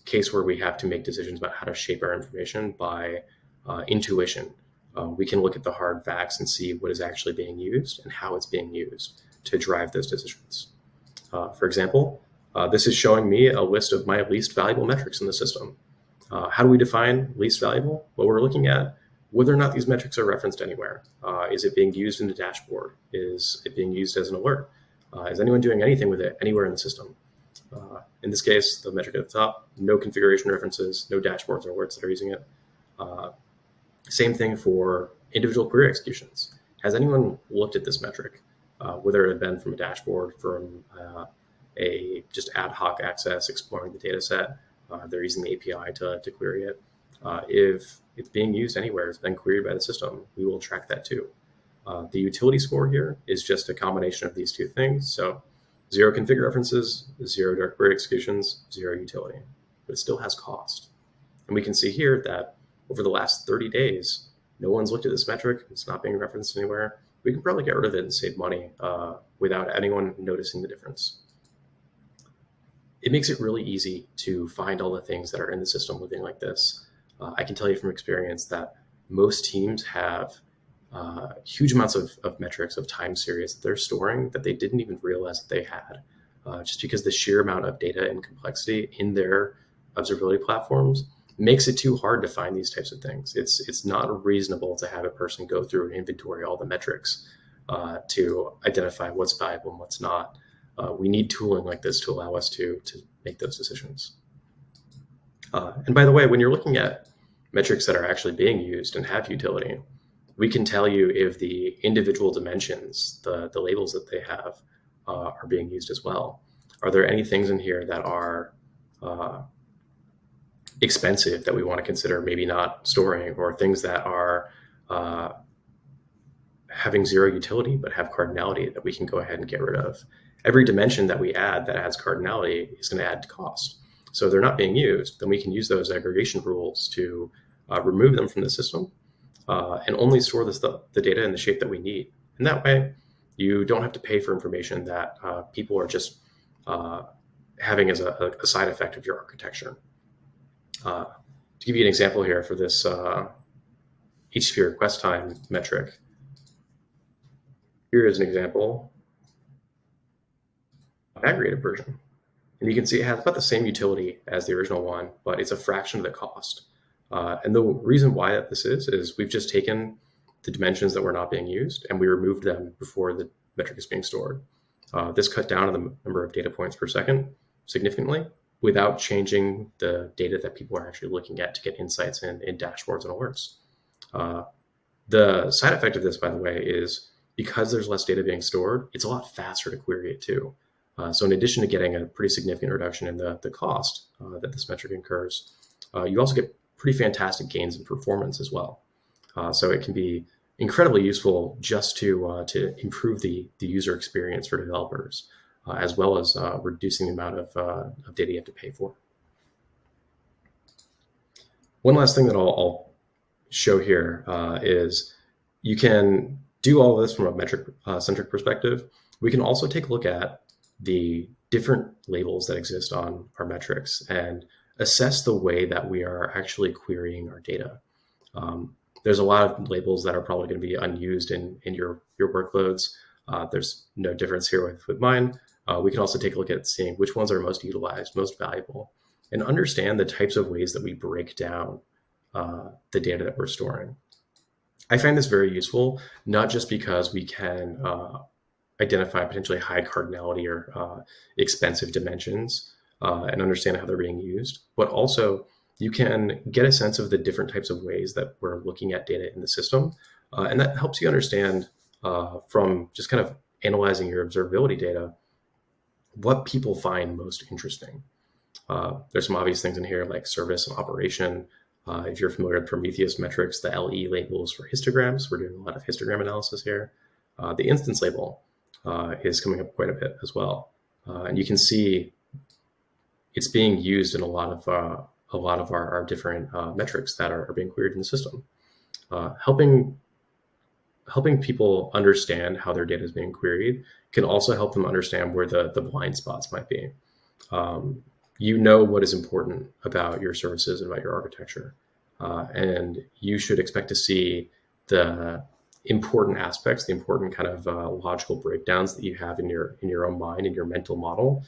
C: case where we have to make decisions about how to shape our information by intuition. We can look at the hard facts and see what is actually being used and how it's being used to drive those decisions. For example, this is showing me a list of my least valuable metrics in the system. How do we define least valuable? Well, we're looking at whether or not these metrics are referenced anywhere. Is it being used in the dashboard? Is it being used as an alert? Is anyone doing anything with it anywhere in the system? In this case, the metric at the top, no configuration references, no dashboards or alerts that are using it. Same thing for individual query executions. Has anyone looked at this metric, whether it had been from a dashboard, from a just ad hoc access, exploring the data set? They're using the API to query it. If it's being used anywhere, it's been queried by the system, we will track that too. The utility score here is just a combination of these two things. So 0 config references, 0 direct query executions, 0 utility, but it still has cost. And we can see here that over the last 30 days, no one's looked at this metric. It's not being referenced anywhere. We can probably get rid of it and save money without anyone noticing the difference. It makes it really easy to find all the things that are in the system living like this. I can tell you from experience that most teams have huge amounts of metrics, of time series that they're storing that they didn't even realize that they had, just because the sheer amount of data and complexity in their observability platforms makes it too hard to find these types of things. It's not reasonable to have a person go through and inventory all the metrics to identify what's valuable and what's not. We need tooling like this to allow us to make those decisions. And by the way, when you're looking at metrics that are actually being used and have utility, we can tell you if the individual dimensions, the labels that they have, are being used as well. Are there any things in here that are expensive that we want to consider maybe not storing, or things that are having 0 utility but have cardinality that we can go ahead and get rid of? Every dimension that we add that adds cardinality is going to add cost. So if they're not being used, then we can use those aggregation rules to remove them from the system and only store the data in the shape that we need. And that way, you don't have to pay for information that people are just having as a side effect of your architecture. To give you an example here for this HTTP request time metric, here is an example of aggregated version. And you can see it has about the same utility as the original one, but it's a fraction of the cost. And the reason why this is we've just taken the dimensions that were not being used and we removed them before the metric is being stored. This cut down on the number of data points per second significantly without changing the data that people are actually looking at to get insights in dashboards and alerts. The side effect of this, by the way, is because there's less data being stored, it's a lot faster to query it too. So in addition to getting a pretty significant reduction in the cost that this metric incurs, you also get pretty fantastic gains in performance as well. So it can be incredibly useful just to improve the user experience for developers, as well as reducing the amount of data you have to pay for. One last thing that I'll show here is you can do all of this from a metric-centric perspective. We can also take a look at the different labels that exist on our metrics and assess the way that we are actually querying our data. There's a lot of labels that are probably going to be unused in your workloads. There's no difference here with mine. We can also take a look at seeing which ones are most utilized, most valuable. and understand the types of ways that we break down the data that we're storing. I find this very useful, not just because we can identify potentially high cardinality or expensive dimensions and understand how they're being used, but also you can get a sense of the different types of ways that we're looking at data in the system. And that helps you understand from just kind of analyzing your observability data, what people find most interesting. There's some obvious things in here like service and operation. If you're familiar with Prometheus metrics, the LE labels for histograms, we're doing a lot of histogram analysis here. The instance label is coming up quite a bit as well. And you can see it's being used in a lot of our different metrics that are being queried in the system. Helping people understand how their data is being queried can also help them understand where the blind spots might be. You know what is important about your services and about your architecture, and you should expect to see the important aspects, the important kind of logical breakdowns that you have in your own mind, in your mental model,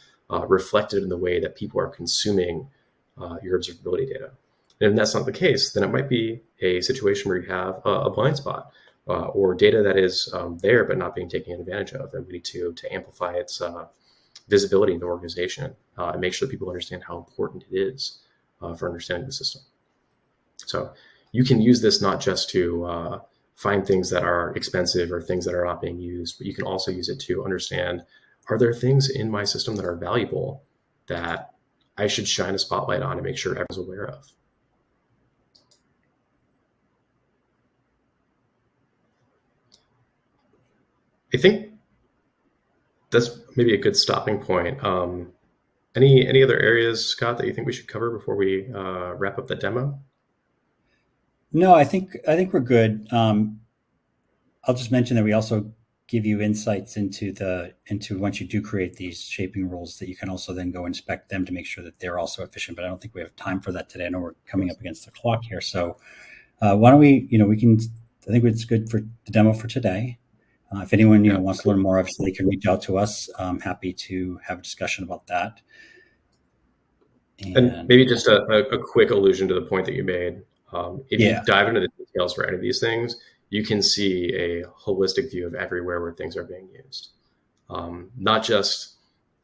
C: reflected in the way that people are consuming your observability data. And if that's not the case, then it might be a situation where you have a blind spot or data that is there but not being taken advantage of, and we need to amplify its visibility in the organization and make sure that people understand how important it is for understanding the system. So you can use this not just to find things that are expensive or things that are not being used, but you can also use it to understand, are there things in my system that are valuable that I should shine a spotlight on and make sure everyone's aware of? I think that's maybe a good stopping point. Any other areas, Scott, that you think we should cover before we wrap up the demo?
B: No, I think we're good. I'll just mention that we also give you insights into once you do create these shaping rules, that you can also then go inspect them to make sure that they're also efficient. But I don't think we have time for that today. I know we're coming up against the clock here. So why don't we, I think it's good for the demo for today. If anyone wants to learn more, obviously they can reach out to us. I'm happy to have a discussion about that.
C: And maybe just a quick allusion to the point that you made. If you dive into the details for any of these things, you can see a holistic view of everywhere where things are being used. Not just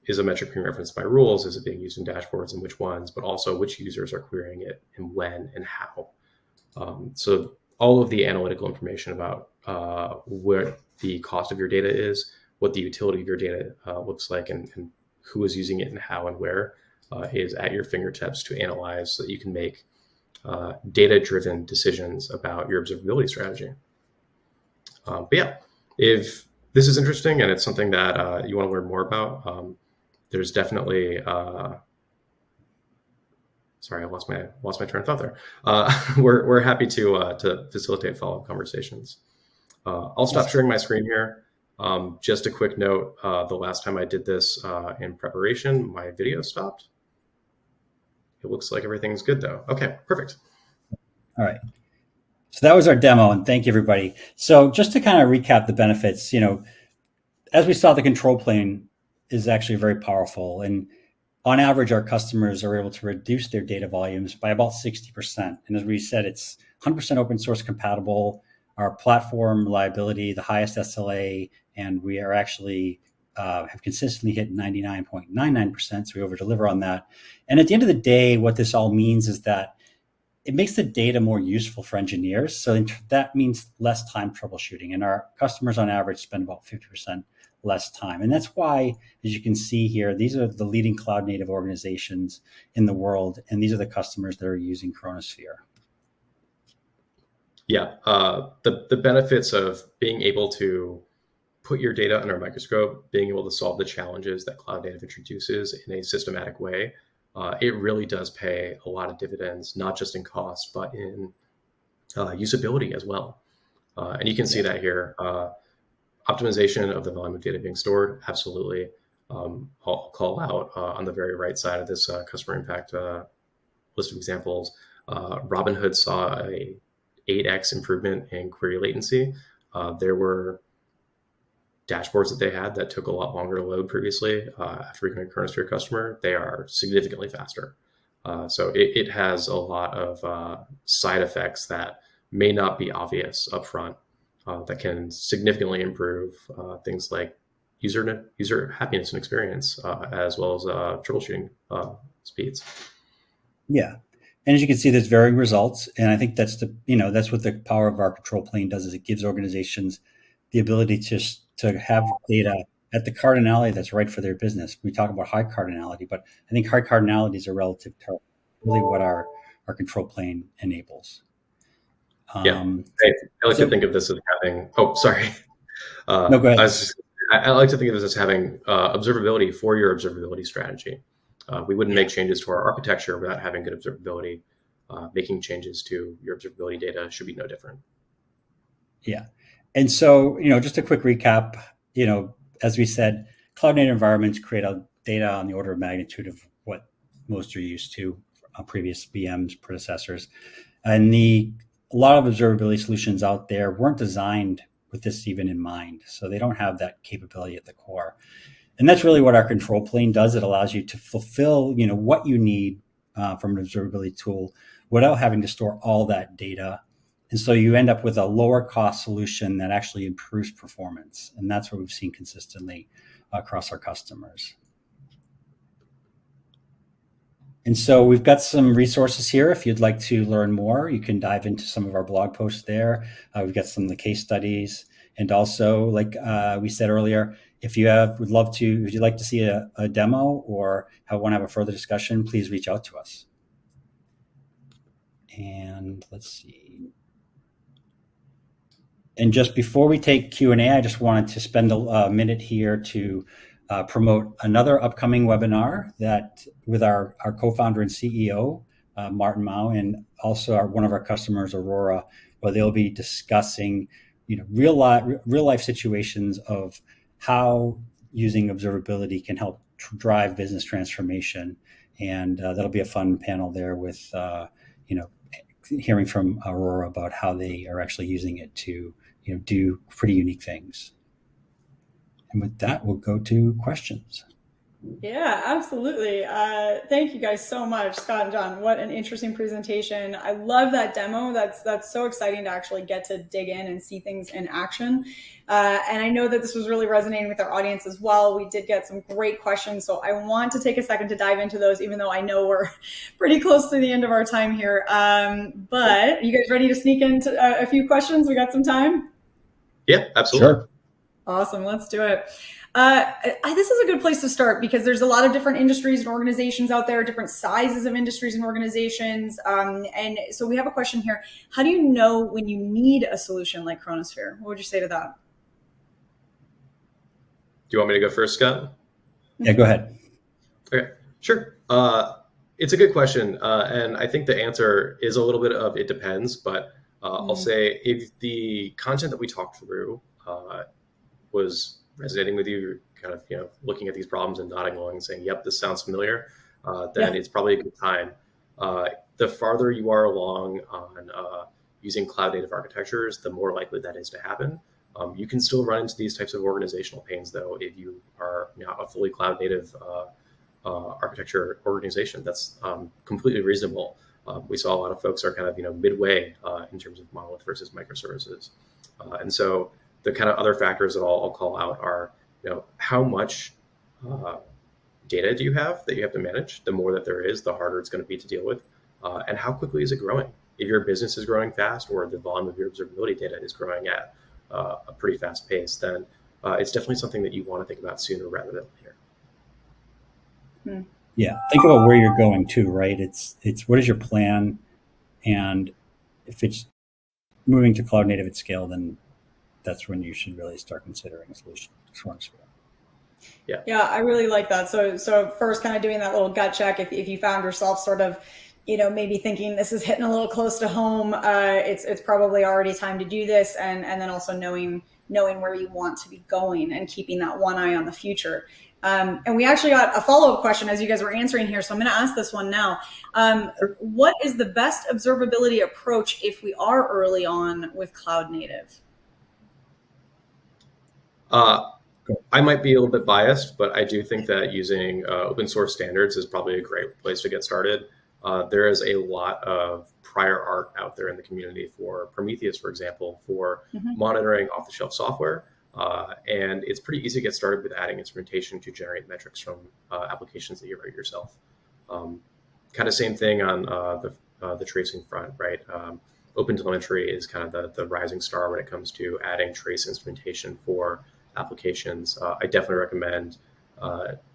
C: is a metric being referenced by rules, is it being used in dashboards and which ones, but also which users are querying it and when and how. So all of the analytical information about where the cost of your data is, what the utility of your data looks like, and who is using it and how and where is at your fingertips to analyze so that you can make data-driven decisions about your observability strategy. But yeah, if this is interesting and it's something that you want to learn more about, there's definitely sorry, I lost my train of thought there. We're happy to facilitate follow-up conversations. I'll stop sharing my screen here. Just a quick note: the last time I did this in preparation, my video stopped. It looks like everything's good though. Okay, perfect.
B: All right. So that was our demo, and thank you, everybody. So just to kind of recap the benefits, as we saw, the control plane is actually very powerful. And on average, our customers are able to reduce their data volumes by about 60%. And as we said, it's 100% open source compatible. Our platform reliability, the highest SLA, and we are actually have consistently hit 99.99%. So we over deliver on that. And at the end of the day, what this all means is that it makes the data more useful for engineers. So that means less time troubleshooting. And our customers on average spend about 50% less time. And that's why, as you can see here, these are the leading cloud native organizations in the world. And these are the customers that are using Chronosphere.
C: Yeah, the benefits of being able to put your data under a microscope, being able to solve the challenges that cloud native introduces in a systematic way, it really does pay a lot of dividends, not just in cost, but in usability as well. And you can see that here. Optimization of the volume of data being stored, absolutely. I'll call out on the very right side of this customer impact list of examples. Robinhood saw a 8x improvement in query latency. There were dashboards that they had that took a lot longer to load previously. After becoming a Chronosphere customer, they are significantly faster. So it has a lot of side effects that may not be obvious upfront that can significantly improve things like user happiness and experience, as well as troubleshooting speeds.
B: Yeah. And as you can see, there's varying results. And I think that's that's what the power of our control plane does, is it gives organizations the ability to have data at the cardinality that's right for their business. We talk about high cardinality, but I think high cardinality is a relative term, really what our control plane enables.
C: Yeah, I like to think of this as having. Oh, sorry.
B: No, go ahead.
C: I like to think of this as having observability for your observability strategy. We wouldn't make changes to our architecture without having good observability. Making changes to your observability data should be no different.
B: Yeah. And so, just a quick recap, as we said, cloud native environments create data on the order of magnitude of what most are used to on previous VMs, predecessors. And a lot of observability solutions out there weren't designed with this even in mind. So they don't have that capability at the core. And that's really what our control plane does. It allows you to fulfill, what you need from an observability tool without having to store all that data. And so you end up with a lower cost solution that actually improves performance. And that's what we've seen consistently across our customers. And so we've got some resources here. If you'd like to learn more, you can dive into some of our blog posts there. We've got some of the case studies. And also, like we said earlier, if you'd like to see a demo or want to have a further discussion, please reach out to us. And let's see. And just before we take Q&A, I just wanted to spend a minute here to promote another upcoming webinar that with our co-founder and CEO, Martin Mao, and also one of our customers, Aurora, where they'll be discussing real life situations of how using observability can help drive business transformation. And that'll be a fun panel there with, hearing from Aurora about how they are actually using it to, do pretty unique things. And with that, we'll go to questions.
A: Yeah, absolutely. Thank you guys so much, Scott and John. What an interesting presentation. I love that demo. That's so exciting to actually get to dig in and see things in action. And I know that this was really resonating with our audience as well. We did get some great questions. So I want to take a second to dive into those, even though I know we're pretty close to the end of our time here. But you guys ready to sneak into a few questions? We got some time?
C: Yeah, absolutely.
B: Sure.
A: Awesome. Let's do it. This is a good place to start because there's a lot of different industries and organizations out there, different sizes of industries and organizations. And so we have a question here. How do you know when you need a solution like Chronosphere? What would you say to that?
C: Do you want me to go first, Scott?
B: Yeah, go ahead.
C: Okay, sure. It's a good question. And I think the answer is a little bit of it depends, but I'll say if the content that we talked through was resonating with you, kind of looking at these problems and nodding along and saying, "Yep, this sounds familiar," then it's probably a good time. The farther you are along on using cloud native architectures, the more likely that is to happen. You can still run into these types of organizational pains, though, if you are not a fully cloud native architecture organization. That's completely reasonable. We saw a lot of folks are kind of midway in terms of monolith versus microservices, and so the kind of other factors that I'll call out are how much data do you have that you have to manage? The more that there is, the harder it's going to be to deal with, and how quickly is it growing? If your business is growing fast or the volume of your observability data is growing at a pretty fast pace, then it's definitely something that you want to think about sooner rather than later.
B: Yeah, think about where you're going too, right? It's what is your plan, and if it's moving to cloud native at scale, then that's when you should really start considering a solution.
A: Yeah, I really like that. So first, kind of doing that little gut check. If you found yourself sort of, maybe thinking this is hitting a little close to home, it's probably already time to do this, and then also knowing where you want to be going and keeping that one eye on the future. And we actually got a follow-up question as you guys were answering here. So I'm going to ask this one now. What is the best observability approach if we are early on with cloud native?
C: I might be a little bit biased, but I do think that using open source standards is probably a great place to get started. There is a lot of prior art out there in the community for Prometheus, for example, for monitoring off-the-shelf software. And it's pretty easy to get started with adding instrumentation to generate metrics from applications that you write yourself. Kind of same thing on the tracing front, right? OpenTelemetry is kind of the rising star when it comes to adding trace instrumentation for applications. I definitely recommend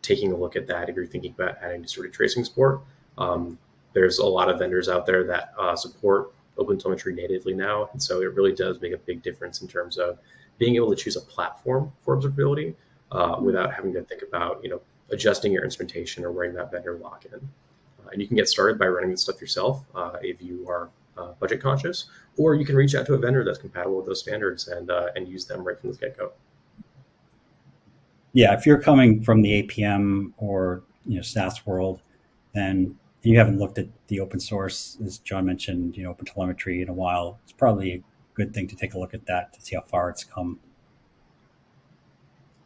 C: taking a look at that if you're thinking about adding distributed tracing support. There's a lot of vendors out there that support OpenTelemetry natively now, and so it really does make a big difference in terms of being able to choose a platform for observability without having to think about adjusting your instrumentation or wearing that vendor lock-in. And you can get started by running this stuff yourself if you are budget conscious, or you can reach out to a vendor that's compatible with those standards and use them right from the get-go.
B: Yeah, if you're coming from the APM or SaaS world, then you haven't looked at the open source, as John mentioned, OpenTelemetry in a while. It's probably a good thing to take a look at that to see how far it's come.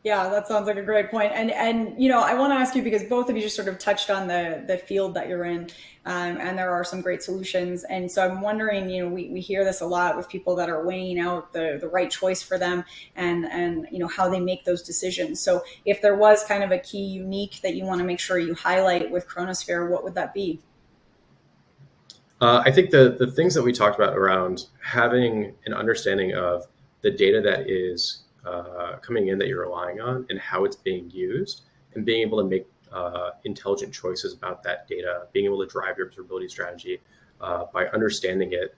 A: Yeah, that sounds like a great point. And I want to ask you, because both of you just sort of touched on the field that you're in, and there are some great solutions. And so I'm wondering, we hear this a lot with people that are weighing out the right choice for them and how they make those decisions. So if there was kind of a key unique that you want to make sure you highlight with Chronosphere, what would that be?
C: I think the things that we talked about around having an understanding of the data that is coming in that you're relying on and how it's being used, and being able to make intelligent choices about that data, being able to drive your observability strategy by understanding it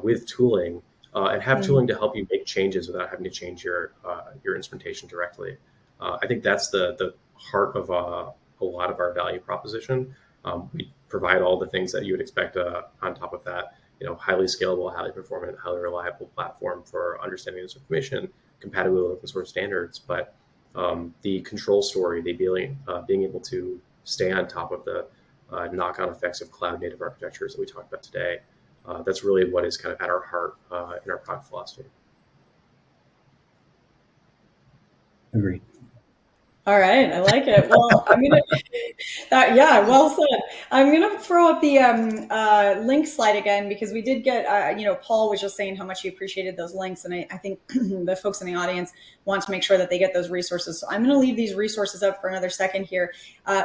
C: with tooling, and have tooling to help you make changes without having to change your instrumentation directly. I think that's the heart of a lot of our value proposition. We provide all the things that you would expect on top of that, highly scalable, highly performant, highly reliable platform for understanding this information, compatible with open source standards. But the control story, being able to stay on top of the knock-on effects of cloud native architectures that we talked about today, that's really what is kind of at our heart in our product philosophy.
B: Agreed.
A: All right, I like it. Well, I'm gonna. Well said. I'm gonna throw up the link slide again, because we did get. Paul was just saying how much he appreciated those links, and I think the folks in the audience want to make sure that they get those resources. So I'm gonna leave these resources up for another second here,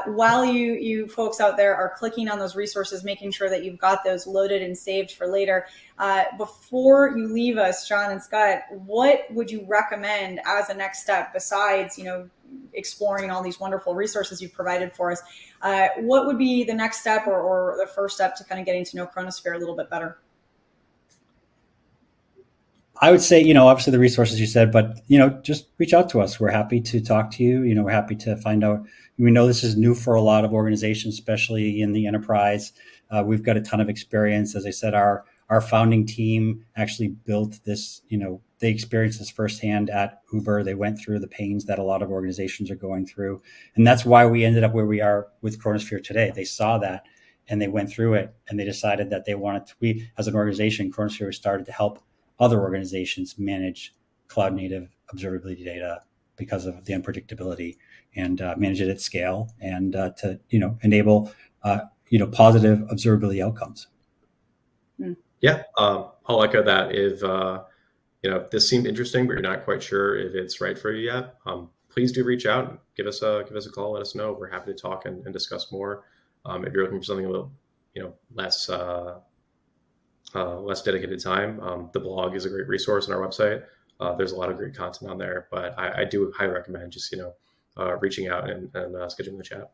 A: while you folks out there are clicking on those resources, making sure that you've got those loaded and saved for later. Before you leave us, John and Scott, what would you recommend as a next step besides exploring all these wonderful resources you've provided for us? What would be the next step or the first step to kind of getting to know Chronosphere a little bit better?
B: I would say, obviously the resources you said, but, just reach out to us. We're happy to talk to you. We're happy to find out. We know this is new for a lot of organizations, especially in the enterprise. We've got a ton of experience. As I said, our founding team actually built this, they experienced this firsthand at Uber. They went through the pains that a lot of organizations are going through. And that's why we ended up where we are with Chronosphere today. They saw that and they went through it, and they decided that they wanted to, we as an organization, Chronosphere started to help other organizations manage cloud native observability data because of the unpredictability, and manage it at scale, and to, enable, positive observability outcomes.
C: Yeah, I'll echo that. If this seemed interesting, but you're not quite sure if it's right for you yet, please do reach out and give us a call. Let us know. We're happy to talk and discuss more. If you're looking for something a little, less dedicated time, the blog is a great resource on our website. There's a lot of great content on there, but I do highly recommend just reaching out and scheduling the chat.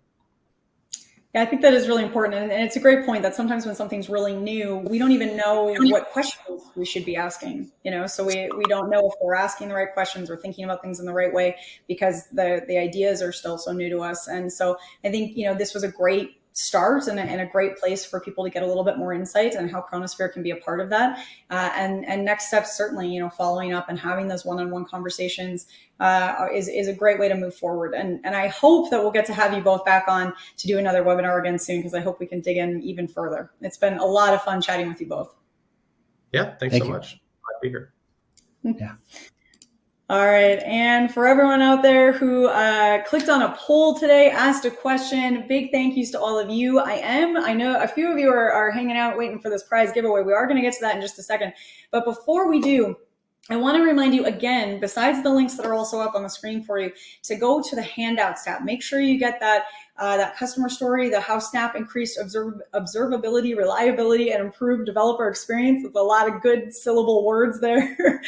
A: Yeah, I think that is really important. And it's a great point that sometimes when something's really new, we don't even know what questions we should be asking, so we don't know if we're asking the right questions or thinking about things in the right way, because the ideas are still so new to us. And so I think, this was a great start and a great place for people to get a little bit more insight and how Chronosphere can be a part of that. And next steps, certainly, following up and having those one-on-one conversations is a great way to move forward. And I hope that we'll get to have you both back on to do another webinar again soon, because I hope we can dig in even further. It's been a lot of fun chatting with you both.
C: Yeah, thanks so much. Glad to be here.
B: Yeah.
A: All right. And for everyone out there who clicked on a poll today, asked a question, big thank yous to all of you. I know a few of you are hanging out waiting for this prize giveaway. We are going to get to that in just a second. But before we do, I want to remind you again, besides the links that are also up on the screen for you, to go to the handouts tab. Make sure you get that customer story, the how Snap increased observability, reliability, and improved developer experience. With a lot of good syllable words there.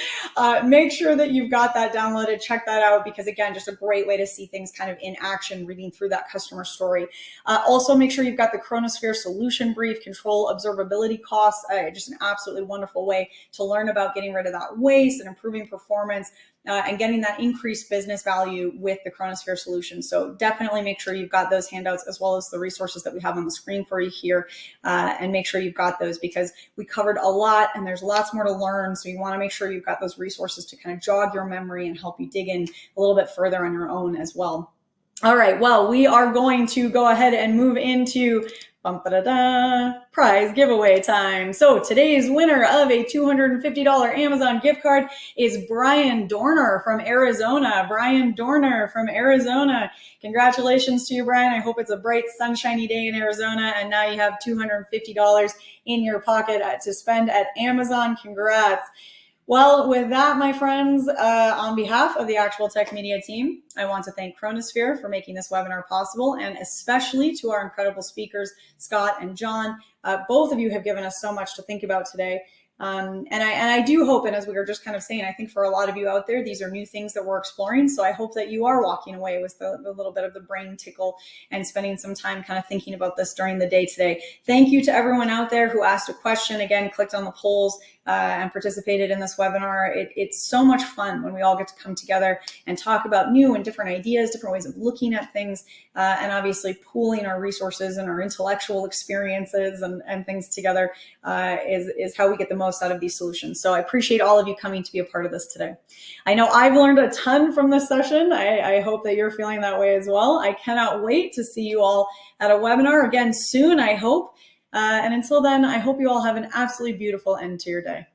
A: Make sure that you've got that downloaded. Check that out, because again, just a great way to see things kind of in action, reading through that customer story. Also, make sure you've got the Chronosphere solution brief, control observability costs. Just an absolutely wonderful way to learn about getting rid of that waste and improving performance and getting that increased business value with the Chronosphere solution. So definitely make sure you've got those handouts, as well as the resources that we have on the screen for you here, and make sure you've got those, because we covered a lot and there's lots more to learn. So you want to make sure you've got those resources to kind of jog your memory and help you dig in a little bit further on your own as well. All right, well, we are going to go ahead and move into prize giveaway time. So today's winner of a $250 Amazon gift card is Brian Dorner from Arizona. Brian Dorner from Arizona. Congratulations to you, Brian. I hope it's a bright, sunshiny day in Arizona, and now you have $250 in your pocket to spend at Amazon. Congrats. Well, with that, my friends, on behalf of the Actual Tech Media team, I want to thank Chronosphere for making this webinar possible, and especially to our incredible speakers, Scott and John. Both of you have given us so much to think about today. And I do hope, and as we were just kind of saying, I think for a lot of you out there, these are new things that we're exploring. So I hope that you are walking away with the little bit of the brain tickle and spending some time kind of thinking about this during the day today. Thank you to everyone out there who asked a question, again, clicked on the polls, and participated in this webinar. It's so much fun when we all get to come together and talk about new and different ideas, different ways of looking at things, and obviously pooling our resources and our intellectual experiences and things together is how we get the most out of these solutions. So I appreciate all of you coming to be a part of this today. I know I've learned a ton from this session. I hope that you're feeling that way as well. I cannot wait to see you all at a webinar again soon, I hope. And until then, I hope you all have an absolutely beautiful end to your day.